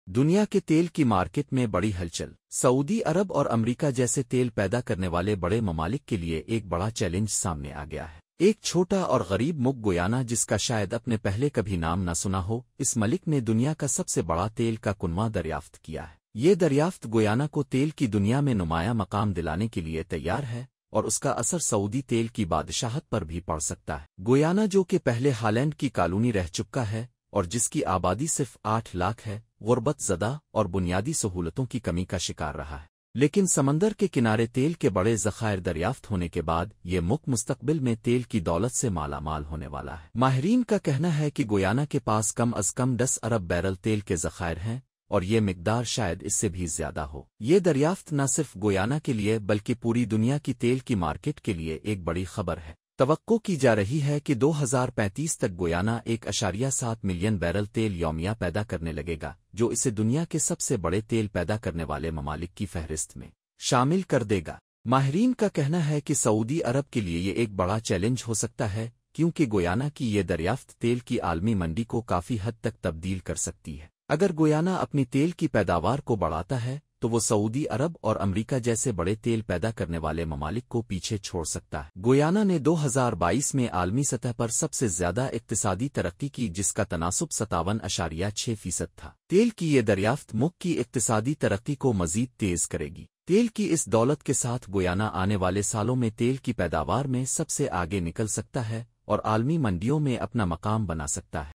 دنیا کے تیل کی مارکیٹ میں بڑی ہلچل سعودی عرب اور امریکہ جیسے تیل پیدا کرنے والے بڑے ممالک کے لیے ایک بڑا چیلنج سامنے آ گیا ہے۔ ایک چھوٹا اور غریب ملک گیانا، جس کا شاید اپنے پہلے کبھی نام نہ سنا ہو، اس ملک نے دنیا کا سب سے بڑا تیل کا کنواں دریافت کیا ہے۔ یہ دریافت گیانا کو تیل کی دنیا میں نمایاں مقام دلانے کے لیے تیار ہے، اور اس کا اثر سعودی تیل کی بادشاہت پر بھی پڑ سکتا ہے۔ گیانا، جو کہ پہلے ہالینڈ کی کالونی رہ چکا ہے اور جس کی آبادی صرف 8 لاکھ ہے، غربت زدہ اور بنیادی سہولتوں کی کمی کا شکار رہا ہے۔ لیکن سمندر کے کنارے تیل کے بڑے ذخائر دریافت ہونے کے بعد یہ ملک مستقبل میں تیل کی دولت سے مالا مال ہونے والا ہے۔ ماہرین کا کہنا ہے کہ گیانا کے پاس کم از کم 10 ارب بیرل تیل کے ذخائر ہیں، اور یہ مقدار شاید اس سے بھی زیادہ ہو۔ یہ دریافت نہ صرف گیانا کے لیے بلکہ پوری دنیا کی تیل کی مارکیٹ کے لیے ایک بڑی خبر ہے۔ توقع کی جا رہی ہے کہ 2035 تک گیانا 1.7 ملین بیرل تیل یومیہ پیدا کرنے لگے گا، جو اسے دنیا کے سب سے بڑے تیل پیدا کرنے والے ممالک کی فہرست میں شامل کر دے گا۔ ماہرین کا کہنا ہے کہ سعودی عرب کے لیے یہ ایک بڑا چیلنج ہو سکتا ہے، کیونکہ گیانا کی یہ دریافت تیل کی عالمی منڈی کو کافی حد تک تبدیل کر سکتی ہے۔ اگر گیانا اپنی تیل کی پیداوار کو بڑھاتا ہے تو وہ سعودی عرب اور امریکہ جیسے بڑے تیل پیدا کرنے والے ممالک کو پیچھے چھوڑ سکتا ہے۔ گیانا نے 2022 میں عالمی سطح پر سب سے زیادہ اقتصادی ترقی کی، جس کا تناسب 57.6% تھا۔ تیل کی یہ دریافت ملک کی اقتصادی ترقی کو مزید تیز کرے گی۔ تیل کی اس دولت کے ساتھ گیانا آنے والے سالوں میں تیل کی پیداوار میں سب سے آگے نکل سکتا ہے اور عالمی منڈیوں میں اپنا مقام بنا سکتا ہے۔